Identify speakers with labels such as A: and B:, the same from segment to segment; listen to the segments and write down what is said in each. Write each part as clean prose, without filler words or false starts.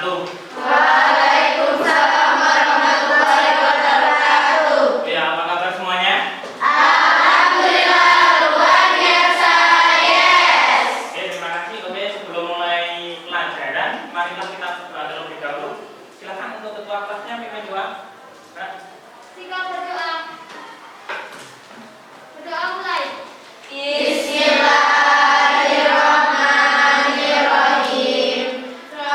A: wabarakatuh.
B: Waalaikumsalam warahmatullahi wabarakatuh.
A: Ya, apa kabar semuanya?
B: Alhamdulillah luar biasa, yes.
A: Oke, terima kasih. Oke, sebelum mulai pelajaran, marilah kita berdoa terlebih dahulu. Silakan untuk ketua kelasnya pimpin doa.
B: Sikap berdoa. Berdoa mulai. Bismillahirrahmanirrahim.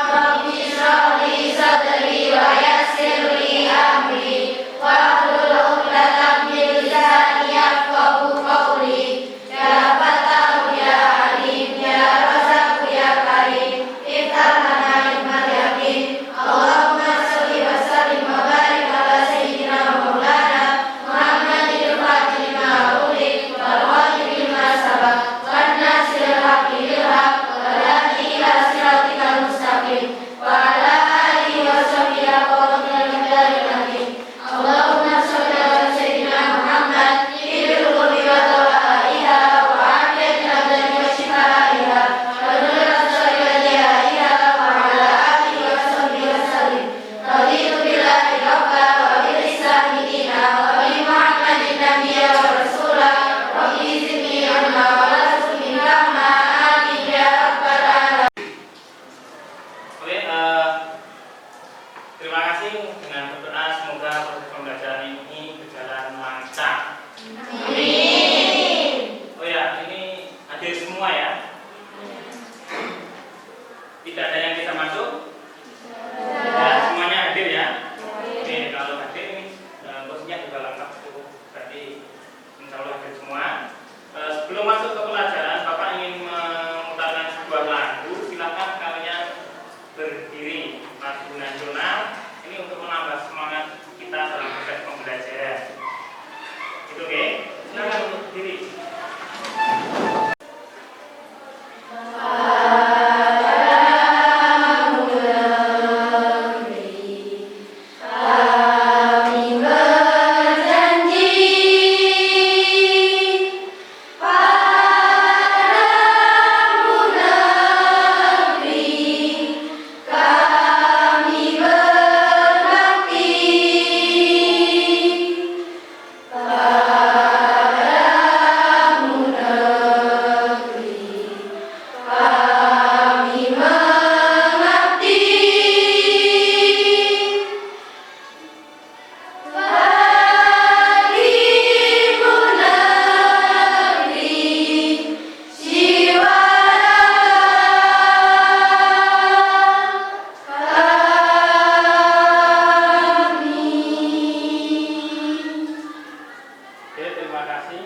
B: Rabbi shrah li sadri wa yassir li amri wahlul 'uqdatam min lisani yafqahu qawli. Ya Fattahu ya Alim ya Razzaq ya Karim iftah lana ilmal yaqin. Allahumma shalli wa sallim wa barik ala sayyidina maulana Muhammadil fatihil lima ughliq wal khatimil lima sabaq wan nasiril haqqi bil haqq wal hadi ila siratikal mustaqim wa ala alihi wa sahbihi aqwamil miqdaril azim. Allahumma shalli ala sayyidina Muhammad ibil qulubi wa tawaiha wa afiyatil abdani wa shifaiha wa nuril absari wa jihaiha wa ala alihi wa sahbihi wa sallim. Raditu billahi rabba wa bil islami dina wa bi Muhammadin nabiyya wa rasula. Rabbi zidni ilma wa la tuzni rahma. Amin ya rabbal alamin.
A: Oke, terima kasih dengan berdoa semoga proses pembelajaran ini berjalan lancar.
B: Amin.
A: Oh ya, ini hadir semua ya. Tidak ada yang bisa masuk. Ya, semuanya hadir ya. Oke, kalau hadir ini posisinya juga lengkap cukup. Berarti insya Allah hadir semua. Sebelum masuk ke pelajaran, Bapak ingin memutarkan sebuah lagu. Silakan kalian berdiri, lagu nasional. Ini untuk menambah semangat kita dalam proses pembelajaran. Itu oke? Silakan untuk berdiri.
B: Kami berjanji padamu negeri, kami berbakti padamu negeri, kami mengabdi bagimu negeri, jiwa kami.
A: Oke, terima kasih.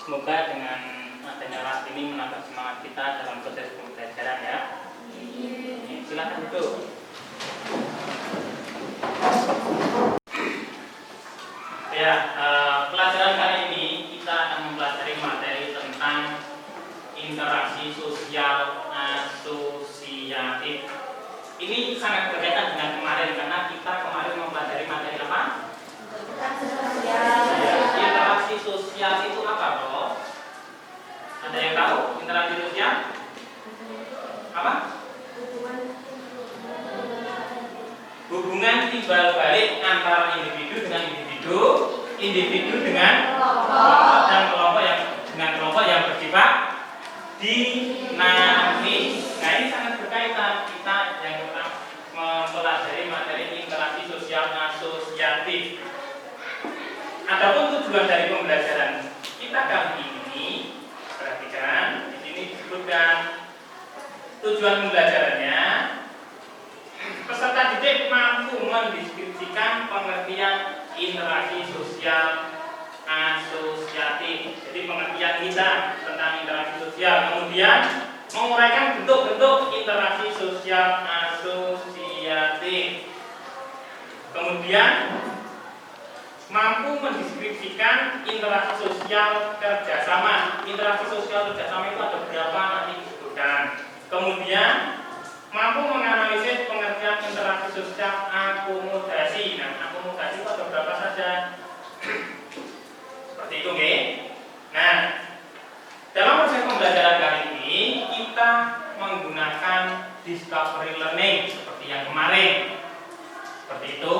A: Semoga dengan adanya kelas ini menambah semangat kita dalam proses pembelajaran ya. Silakan duduk. Ya, pelajaran kali ini kita akan mempelajari materi tentang interaksi sosial asosiatif. Ini sangat berkaitan dengan kemarin karena kita kemarin mempelajari materi apa? Ya, interaksi sosial itu apa, Bro? Ada yang tahu interaksi sosial? Apa? Hubungan timbal balik antara individu dengan individu, individu dengan kelompok dan kelompok yang bersifat dinamis. Nah, ini sangat berkaitan kita yang tetap mempelajari materi interaksi sosial asosiatif. Adapun tujuan dari pembelajaran kita kali ini, perhatikan di sini disebutkan tujuan pembelajarannya. Peserta didik mampu mendeskripsikan pengertian interaksi sosial asosiatif. Jadi pengertian kita tentang interaksi sosial, kemudian menguraikan bentuk-bentuk interaksi sosial asosiatif. Kemudian mampu mendeskripsikan interaksi sosial kerjasama. Interaksi sosial kerjasama itu ada berapa nanti disebutkan. Kemudian mampu menganalisis pengertian interaksi sosial akomodasi. Nah, akomodasi itu ada berapa saja? Seperti itu, oke? Nah, dalam proses pembelajaran kali ini kita menggunakan discovery learning seperti yang kemarin. Seperti itu.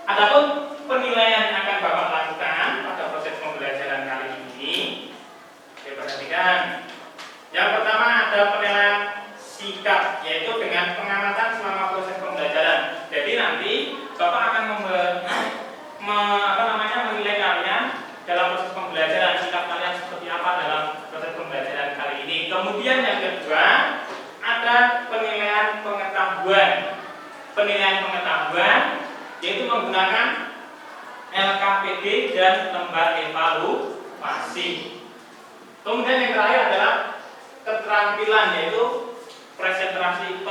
A: Adapun penilaian yang akan Bapak lakukan pada proses pembelajaran kali ini, perhatikan. Yang pertama ada penilaian sikap, yaitu dengan pengamatan selama proses pembelajaran. Jadi nanti Bapak akan menilai kalian dalam proses pembelajaran, sikap kalian seperti apa dalam proses pembelajaran kali ini. Kemudian yang kedua ada penilaian pengetahuan. Penilaian pengetahuan yaitu menggunakan LKPD dan lembar evaluasi. Kemudian yang terakhir adalah keterampilan, yaitu presentasi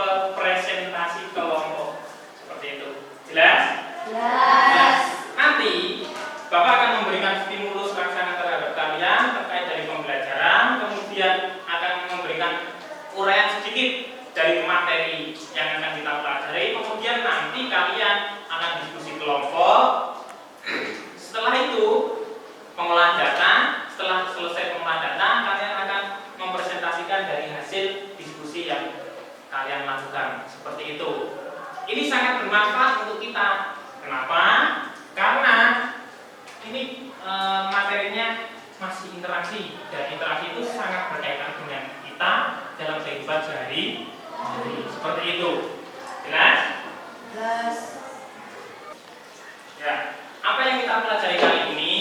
A: kelompok. Seperti itu. Jelas?
B: Jelas.
A: Nanti Bapak akan memberikan stimulus laksana terhadap kalian terkait dari pembelajaran, kemudian akan memberikan uraian sedikit dari materi yang akan kita pelajari, kemudian nanti kalian akan diskusi kelompok. Setelah itu pengolahan data, setelah selesai pengolahan data, kalian akan mempresentasikan dari hasil diskusi yang kalian lakukan. Seperti itu. Ini sangat bermanfaat untuk kita. Kenapa? Karena ini materinya masih interaksi, dan interaksi itu sangat berkaitan dengan kita dalam kehidupan sehari-hari. Seperti itu. Jelas?
B: Jelas.
A: Ya. Apa yang kita pelajari kali ini?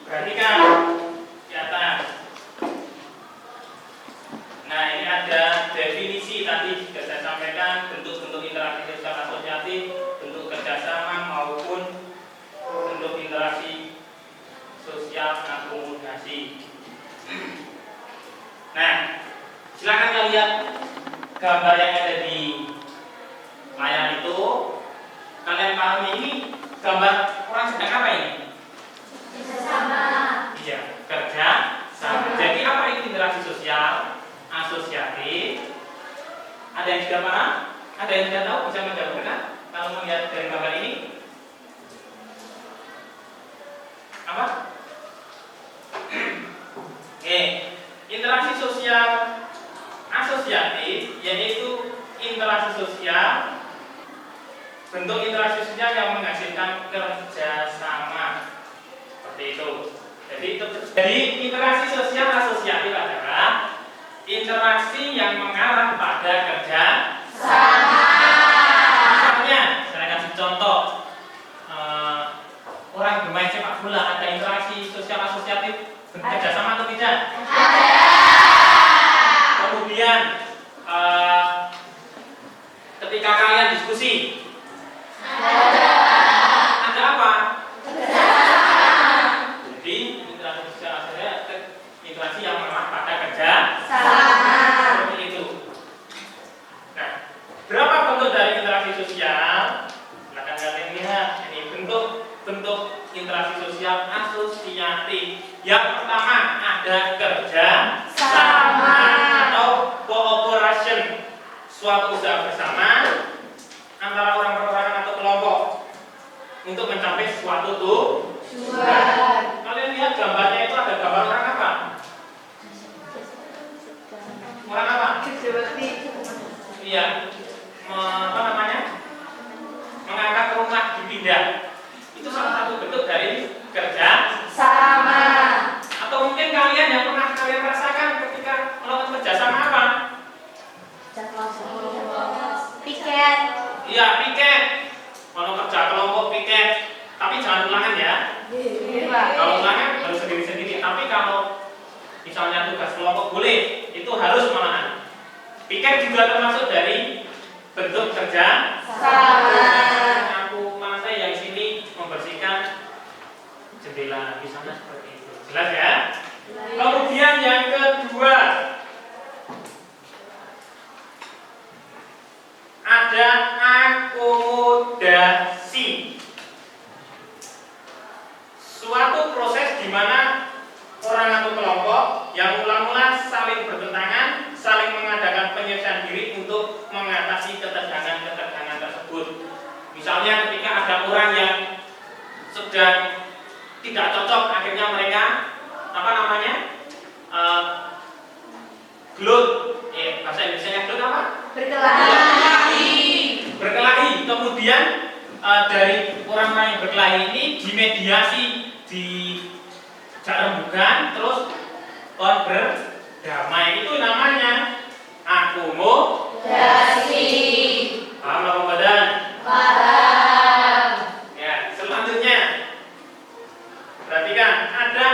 A: Perhatikan di atas. Nah, ini ada definisi tadi sudah saya sampaikan, bentuk-bentuk interaksi sosial asosiatif, bentuk kerjasama maupun bentuk interaksi sosial akomodasi. Nah, silakan kalian lihat gambar yang ada di layar itu. Kalian pahami ini gambar orang sedang apa ini?
B: Kerjasama.
A: Iya, kerja sama. Jadi apa itu interaksi sosial asosiatif? Ada yang sudah paham? Ada yang sudah tahu? Bisa menjawabkan? Kalau melihat dari gambar ini, apa? Interaksi sosial asosiatif yaitu interaksi sosial, bentuk interaksi sosial yang menghasilkan kerjasama. Seperti itu. Jadi interaksi sosial asosiatif adalah interaksi yang mengarah pada kerja sama. Misalnya, saya kasih contoh, orang bermain sepak bola, ada interaksi sosial asosiatif bekerja sama atau tidak?
B: Ada.
A: Kemudian ketika kalian diskusi, ada apa? Jadi interaksi sosial asosiatif interaksi yang mengarah pada kerja
B: Sama.
A: seperti itu. Nah, berapa bentuk dari interaksi sosial? Silakan kalian lihat. Ini bentuk interaksi sosial asosiatif. Yang pertama ada kerja
B: Sama.
A: atau cooperation, suatu usaha bersama antara orang perorangan atau kelompok untuk mencapai suatu tujuan. Kalian lihat gambarnya itu ada gambar orang apa? Orang apa? Iya, apa namanya? Mengangkat rumah dipindah. Itu salah satu bentuk dari kerja
B: Sama.
A: Atau mungkin kalian yang pernah kalian rasakan ketika melakukan kerja sama apa?
B: Piket.
A: Iya, piket. Kalau kerja kelompok piket, tapi jangan ulangan ya. Kalau ulangan harus sendiri-sendiri. Tapi kalau misalnya tugas kelompok boleh, itu harus malahan. Piket juga termasuk dari bentuk kerja
B: Sama.
A: Aku mana saya yang sini membersihkan jendela di sana seperti itu. Jelas ya? Kemudian yang kedua ada akomodasi. Suatu proses di mana orang atau kelompok yang mula-mula saling bertentangan, saling mengadakan penyelesaian diri untuk mengatasi ketegangan-ketegangan tersebut. Misalnya ketika ada orang yang sedang tidak cocok, akhirnya mereka gelut. Bahasa Indonesia gelut apa?
B: Berkelahi.
A: kemudian dari orang-orang yang berkelahi ini dimediasi, dijak rembugan, terus berdamai. Itu namanya akomodasi. Paham apa badan?
B: Paham.
A: Ya, selanjutnya perhatikan ada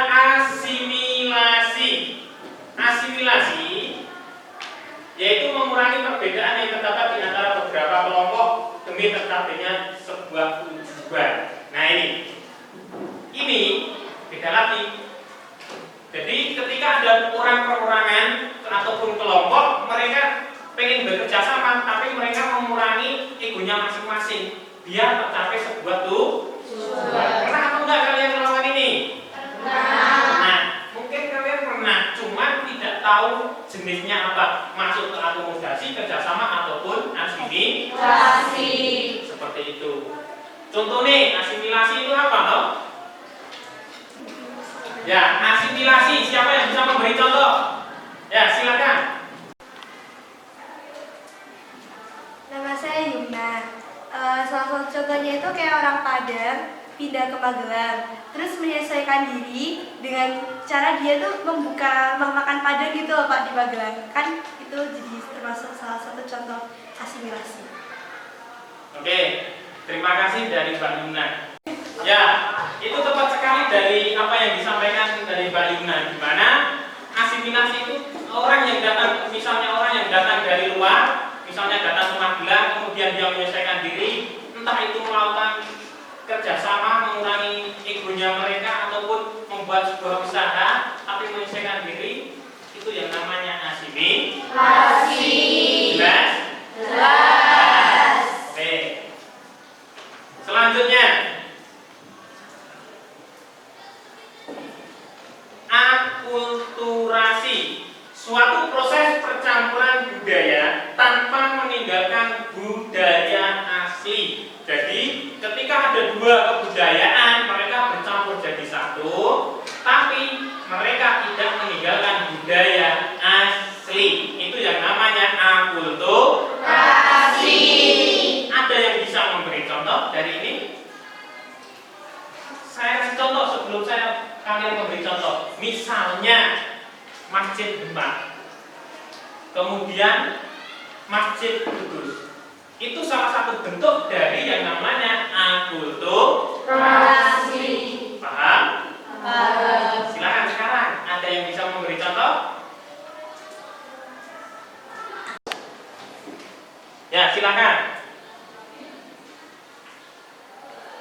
A: asimilasi. Asimilasi yaitu mengurangi perbedaan yang terdapat di antara beberapa kelompok demi tercapainya sebuah tujuan. Nah ini beda lagi. Jadi ketika ada orang perorangan ataupun kelompok, mereka pengen bekerja sama, tapi mereka mengurangi egonya masing-masing biar tercapai sebuah tujuan. Pernah atau enggak kalian melakukan ini? Nah, mungkin kalian pernah, cuman tidak tahu jenisnya apa, masuk ke akomodasi, kerjasama ataupun asimilasi. Seperti itu. Contoh nih, asimilasi itu apa toh? Ya, asimilasi. Siapa yang bisa memberi contoh? Ya, silakan.
C: Nama saya Yumna. Salah satu contohnya itu kayak orang Padang pindah ke Magelang, terus menyesuaikan diri dengan cara dia tuh membuka makan Padang gitu loh Pak di Magelang. Kan itu jadi termasuk salah satu contoh asimilasi.
A: Oke, terima kasih dari Mbak Yumna. Ya, itu tepat sekali dari apa yang disampaikan dari Mbak Yumna, di mana asimilasi itu orang yang datang, misalnya orang yang datang dari luar, misalnya datang ke Magelang, kemudian dia menyelesaikan diri, entah itu melakukan kerjasama, mengurangi egonya mereka, ataupun membuat sebuah usaha, tapi menyelesaikan diri, itu yang namanya asimilasi. Jelas?
B: Jelas.
A: Oke. Selanjutnya, akulturasi, suatu proses percampuran budaya tanpa meninggalkan budaya asli. Jadi ketika ada dua kebudayaan, mereka bercampur jadi satu, tapi mereka tidak meninggalkan budaya asli. Itu yang namanya akulturasi. Ada yang bisa memberi contoh dari ini? Saya kasih contoh sebelum kalian memberi contoh. Misalnya Masjid Demak, kemudian Masjid Kudus. Itu salah satu bentuk dari yang namanya akulturasi. Paham?
B: Paham.
A: Silakan sekarang. Ada yang bisa memberi contoh? Ya, silakan.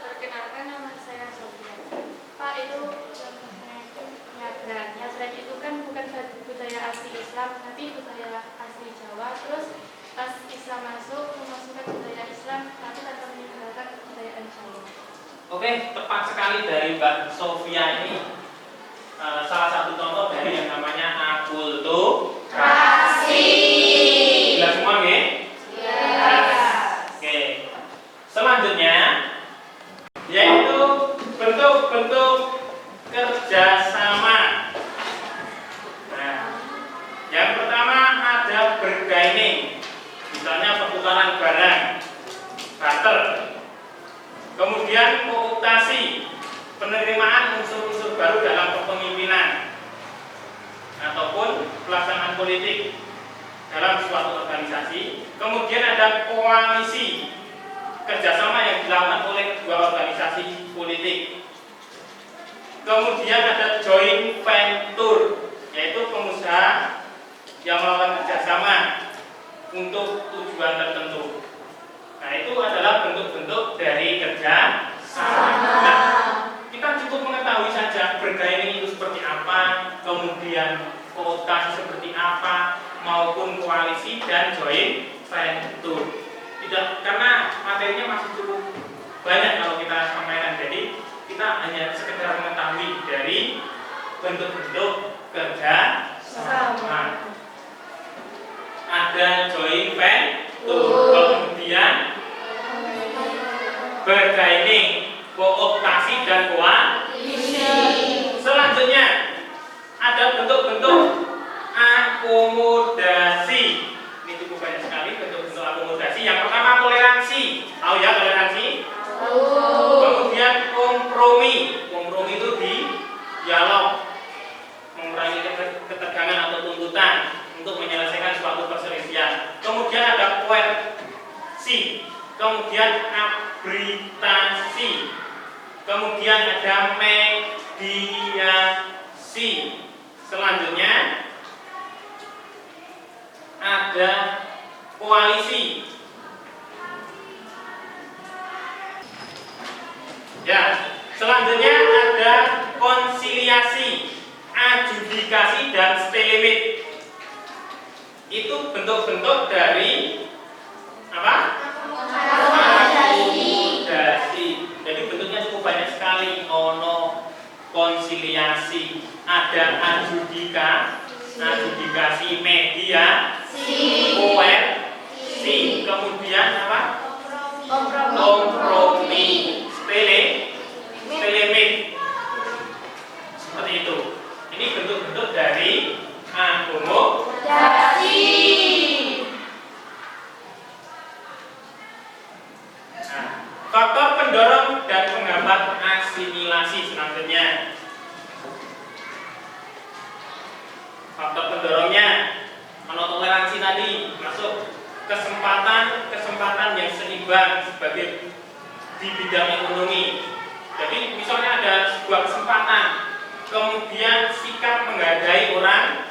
D: Perkenalkan, nama saya Sofia. Pak, itu contohnya itu nyadran. Nyadran itu kan bukan budaya asli Islam, tapi budaya asli Jawa. Terus pas Islam masuk, memasukkan budaya Islam, tapi tanpa meninggalkan kebudayaan Jawa.
A: Oke, tepat sekali dari Mbak Sofia ini. Salah satu contoh dari yang namanya akulturasi. Jelas semua nggih? Oke. Selanjutnya yaitu bentuk-bentuk kerjasama. Nah, yang pertama ada bargaining, misalnya pertukaran barang, barter. Kemudian kooptasi, penerimaan unsur-unsur baru dalam kepemimpinan ataupun pelaksanaan politik dalam suatu organisasi. Kemudian ada koalisi, kerjasama yang dilakukan oleh kedua organisasi politik. Kemudian ada joint venture, yaitu pengusaha yang melakukan kerjasama untuk tujuan tertentu. Nah, itu adalah bentuk-bentuk dari kerjasama. Nah, kita cukup mengetahui saja bargaining itu seperti apa, kemudian kooptasi seperti apa, maupun koalisi dan joint venture. Tidak, karena materinya masih cukup banyak kalau kita sampaikan. Jadi kita hanya sekedar mengetahui dari bentuk-bentuk kerjasama. Ada joint venture, kemudian bargaining, kooptasi dan koalisi. Selanjutnya ada bentuk-bentuk akomodasi. Ini cukup banyak sekali bentuk-bentuk akomodasi. Yang pertama toleransi. Tahu ya toleransi? kemudian ada koersi, kemudian arbitasi, kemudian ada mediasi. Selanjutnya ada koalisi. Ya, selanjutnya ada konsiliasi, adjudikasi dan stalemate. Itu bentuk-bentuk dari apa? Akomodasi. Jadi bentuknya cukup banyak sekali. Ono konsiliasi, ada adjudikasi, mediasi, koersi, kemudian apa? Kompromi, stalemate. Seperti itu. Ini bentuk-bentuk dari akomodasi. Nah, faktor pendorong dan penghambat asimilasi selanjutnya. Faktor pendorongnya, toleransi tadi masuk kesempatan yang seimbang sebagai di bidang ekonomi. Jadi misalnya ada sebuah kesempatan, kemudian sikap menghargai orang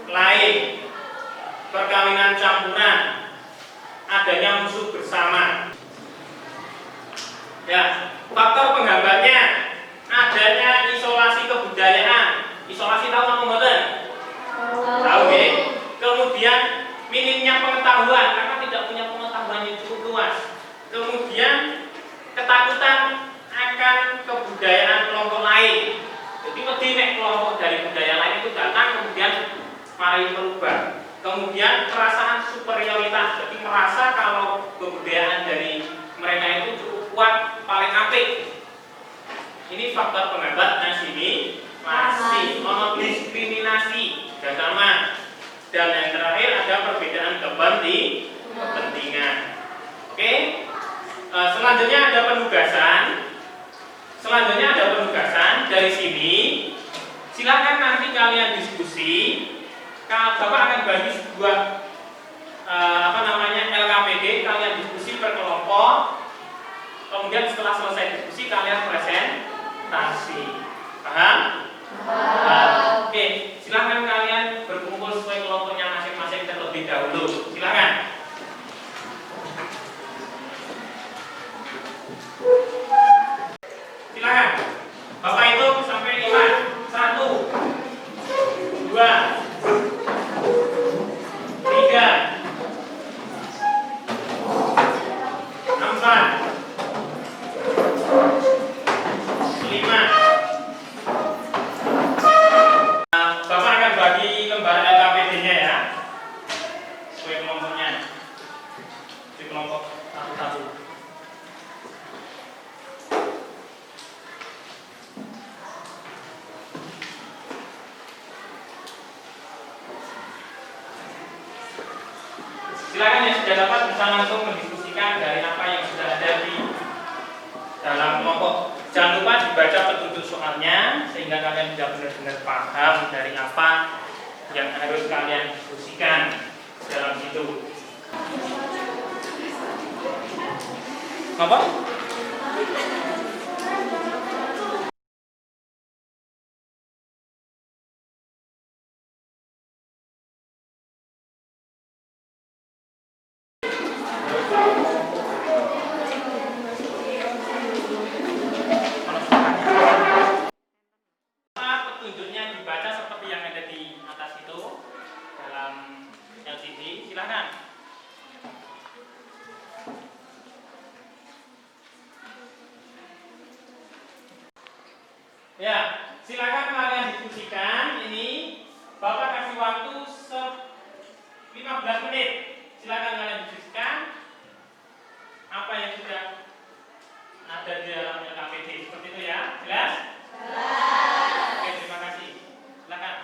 A: lain, perkawinan campuran, adanya musuh bersama. Ya, faktor penghambatnya adanya isolasi kebudayaan. Isolasi tahu apa mboten? Tahu nggih. Kemudian minimnya pengetahuan karena tidak punya pengetahuan yang cukup luas. Kemudian ketakutan akan kebudayaan kelompok lain. Jadi wedi nek kelompok dari budaya lain itu datang kemudian mari merubah. Kemudian perasaan superioritas, jadi merasa kalau kebudayaan dari mereka itu cukup kuat, paling apik. Ini faktor penghambat asimilasi, ono diskriminasi, dan sama. Dan yang terakhir ada perbedaan kepentingan. Oke. Selanjutnya ada penugasan. Dari sini silakan nanti kalian diskusi. Bapak akan bagi sebuah LKPD, kalian diskusi per kelompok. Kemudian setelah selesai diskusi kalian presentasi. Paham? Oke, silakan kalian berkumpul sesuai kelompoknya masing-masing terlebih dahulu. Silakan. Silakan. Bapak hitung sampai 5. 1 2 3 4 5. Bapak akan bagi lembar LKPD-nya ya, sesuai kelompoknya. Di kelompok satu-satu. Silakan yang sudah dapat bisa langsung mendiskusikan dari apa yang sudah ada di dalam kelompok. Jangan lupa dibaca petunjuk soalnya sehingga kalian bisa benar-benar paham dari apa yang harus kalian diskusikan dalam situ. Apa? Petunjuknya dibaca seperti yang ada di atas itu dalam LCD. Silakan. Ya, silakan kalian diskusikan. Ini Bapak kasih waktu 15 menit. Silakan kalian diskusikan apa yang sudah ada di dalam LKPD. Seperti itu ya. Jelas? Oke, terima kasih. Silakan.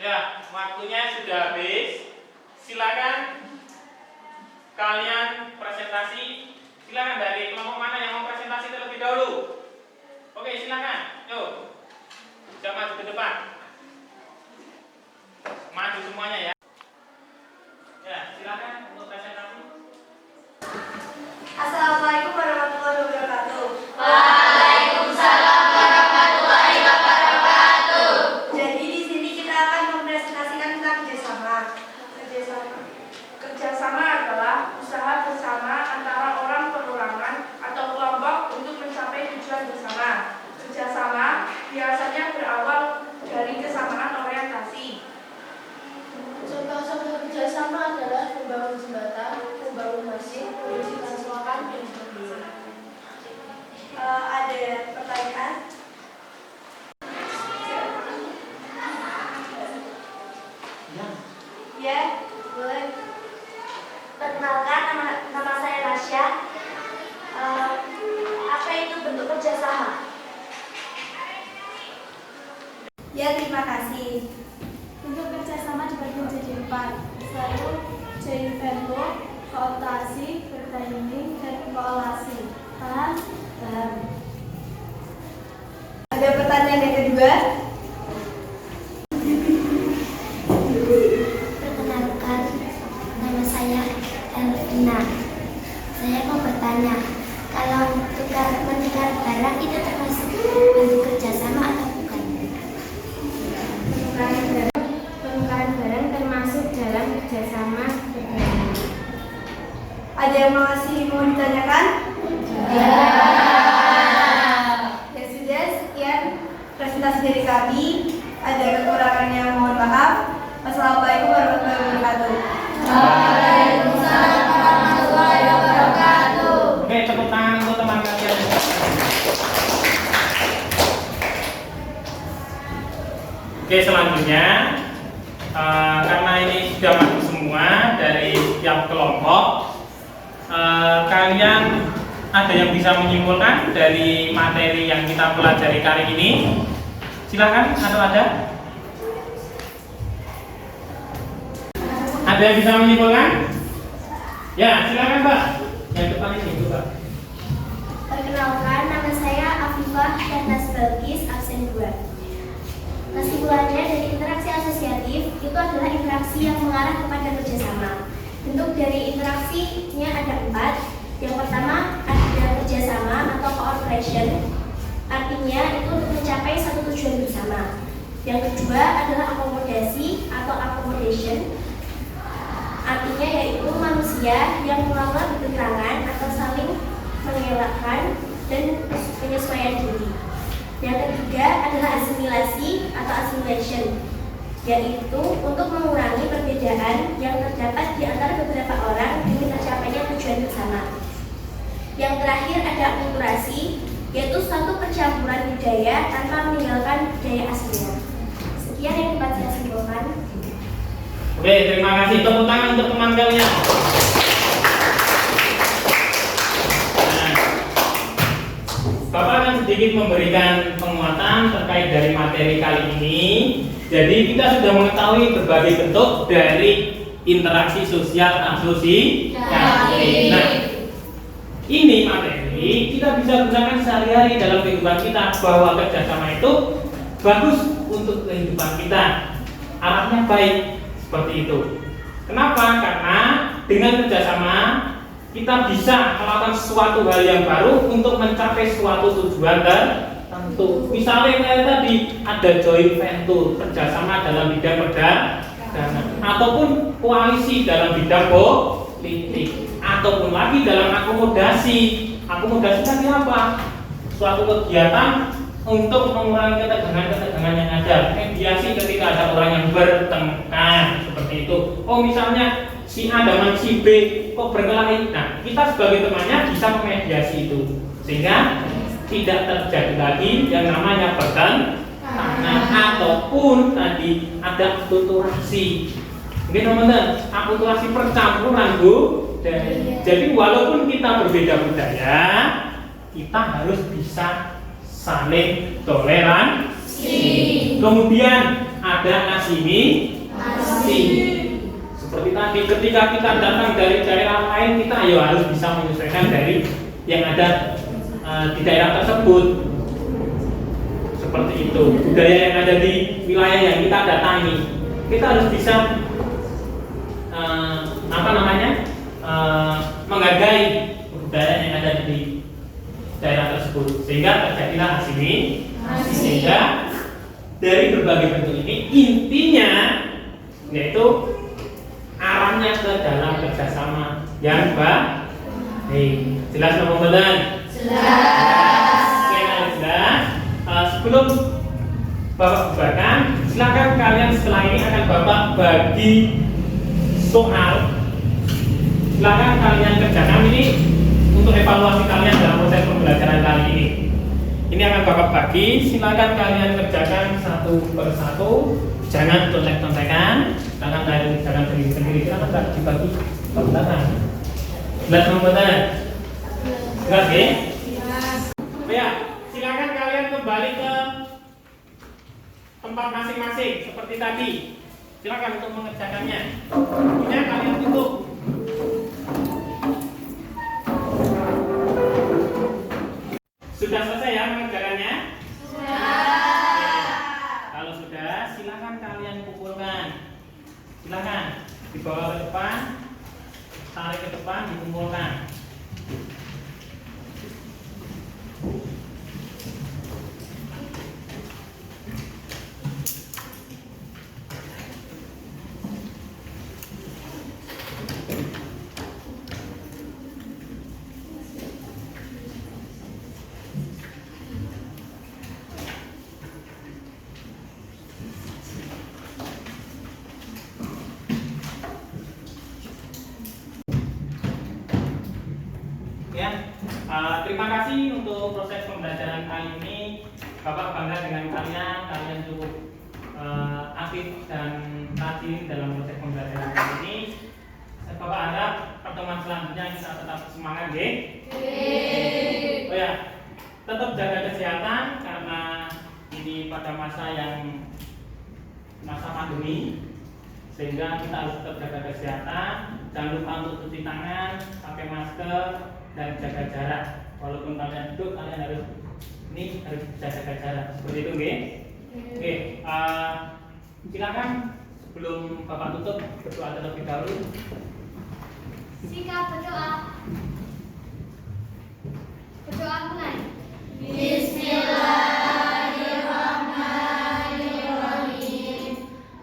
A: Ya, waktunya sudah habis. Silakan kalian presentasi. Silakan dari kelompok mana yang mau presentasi terlebih dahulu. Oke, silakan. Yuk. Bisa maju ke depan. Maju semuanya ya. Ya, silakan untuk presentasi.
C: Assalamualaikum warahmatullahi wabarakatuh.
B: Waalaikumsalam warahmatullahi wabarakatuh.
C: Jadi di sini kita akan mempresentasikan tentang kerjasama. Kerjasama adalah usaha bersama antara orang perorangan atau kelompok untuk mencapai tujuan bersama. Kerjasama biasanya berawal dari kesamaan orientasi.
B: Contoh-contoh kerjasama adalah membangun jembatan, membangun masjid, produksi translokan, dan sebagainya.
C: Ada pertanyaan? Ya, boleh.
B: Perkenalkan, nama saya Nasya. Apa itu bentuk kerjasama?
C: Ya, terima kasih.
E: Bentuk kerjasama dibagi menjadi 4, yaitu joint venture, kooptasi, bertailing, dan koalisi. Paham?
C: Paham. Ada pertanyaan yang kedua?
B: Perkenalkan, nama saya Elvina. Saya mau bertanya, kalau menukar barang itu termasuk bentuk kerjasama atau bukan?
E: Penukaran barang termasuk dalam kerjasama bertailing.
C: Ada yang mau ditanyakan? Ya sudah, sekian presentasi dari kami. Ada kekurangannya, mohon maaf. Wassalamualaikum warahmatullahi wabarakatuh.
B: Waalaikumsalam warahmatullahi wabarakatuh.
A: Oke, tepuk tangan untuk teman kalian. Oke, selanjutnya karena ini sudah masuk semua dari setiap kelompok, kalian ada yang bisa menyimpulkan dari materi yang kita pelajari kali ini? Silakan, atau ada? Ada yang bisa menyimpulkan? Ya, silakan Mbak. Yang depan ini, Mbak.
B: Perkenalkan, nama saya Afifah Hernas Balkis, absen 2. Kesimpulannya dari interaksi asosiatif itu adalah interaksi yang mengarah kepada kerjasama. Bentuk dari interaksinya ada 4. Yang pertama ada kerjasama atau cooperation, artinya itu untuk mencapai satu tujuan bersama. Yang kedua adalah akomodasi atau accommodation, artinya yaitu manusia yang melakukan keterangan atau saling mengelakkan dan penyesuaian diri. Yang ketiga adalah asimilasi atau assimilation, yaitu untuk mengurangi perbedaan yang terdapat di antara beberapa orang demi tercapainya tujuan bersama. Yang terakhir ada akulturasi, yaitu suatu percampuran budaya tanpa meninggalkan budaya aslinya. Sekian yang dapat saya simpulkan.
A: Oke, terima kasih. Tepuk tangan untuk teman kalian. Nah, Bapak akan sedikit memberikan penguatan terkait dari materi kali ini. Jadi kita sudah mengetahui berbagai bentuk dari interaksi sosial asosiasi. Nah, ini materi kita bisa gunakan sehari-hari dalam kehidupan kita, bahwa kerjasama itu bagus untuk kehidupan kita, arahnya baik seperti itu. Kenapa? Karena dengan kerjasama kita bisa melakukan suatu hal yang baru untuk mencapai suatu tujuan tertentu. Misalnya kayak tadi ada joint venture, kerjasama dalam bidang perdagangan, ataupun koalisi dalam bidang politik, ataupun lagi dalam akomodasi. Akomodasi tadi apa? Suatu kegiatan untuk mengurangi ketegangan-ketegangan yang ada. Mediasi ketika ada orang yang bertengkar, seperti itu. Oh, misalnya si A dengan si B kok berkelahi. Nah, kita sebagai temannya bisa memediasi itu, sehingga tidak terjadi lagi yang namanya pertentangan, ataupun tadi ada akulturasi. Mungkin teman-teman, akulturasi percampuran Jadi walaupun kita berbeda budaya, kita harus bisa saling toleransi. Kemudian ada ada asimilasi. Seperti tadi, ketika kita datang dari daerah lain, kita harus bisa menyesuaikan dari yang ada di daerah tersebut. Seperti itu, budaya yang ada di wilayah yang kita datangi, kita harus bisa menghargai budaya yang ada di daerah tersebut, sehingga terjadilah asimilasi. Sehingga dari berbagai bentuk ini intinya yaitu arahnya ke dalam kerjasama yang baik. Jelas teman-teman? Jelas. Jelas. Sebelum Bapak bubarkan, silakan kalian setelah ini akan Bapak bagi soal. Silakan kalian kerjakan ini untuk evaluasi kalian dalam proses pembelajaran kali ini. Ini akan Bapak bagi, silakan kalian kerjakan satu persatu. Jangan contek-contekan, jangan sendiri-sendiri, karena tidak dibagi pertanyaan. Jelas teman-teman? Jelas ya? Ya, silakan kalian kembali ke tempat masing-masing seperti tadi. Silakan untuk mengerjakannya. Ini kalian tutup. Sudah selesai ya mengerjakannya? Kalau sudah, silakan kalian kumpulkan. Silakan dibawa ke depan, tarik ke depan, dikumpulkan. Terima kasih untuk proses pembelajaran kali ini. Bapak bangga dengan kalian. Kalian cukup aktif dan rajin dalam proses pembelajaran kali ini. Bapak harap pertemuan selanjutnya kita tetap semangat, ya. Oh ya, tetap jaga kesehatan karena ini pada masa pandemi, sehingga kita harus tetap jaga kesehatan. Jangan lupa untuk cuci tangan, pakai masker, dan jaga jarak. Walaupun kalian duduk, kalian harus jaga jarak. Seperti itu, nggih? Oke, silakan sebelum Bapak tutup berdoa terlebih dahulu.
E: Sikap berdoa. Berdoa mulai.
B: Bismillahirrahmanirrahim.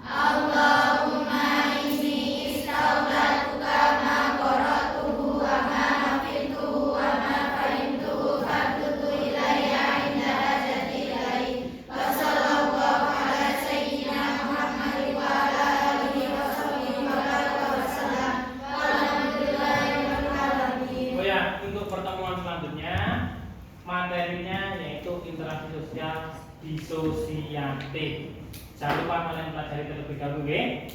B: Allahumma inni istaudatuka ma qara'tuhu wa ma hafidtuhu wa ma fahimtuhu fardudhu ilayya inda hajati ilaih. Wa sallallahu ala sayyidina Muhammad wa ala alihi wa sahbihi wa baraka wa sallam. Walhamdulillahirabbil alamin.
A: Oh ya, untuk pertemuan selanjutnya materinya yaitu interaksi sosial disosiatif. Jangan lupa kalian pelajari terlebih dahulu, nggih?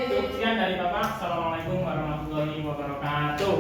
A: Sekian dari Bapak. Assalamualaikum warahmatullahi wabarakatuh.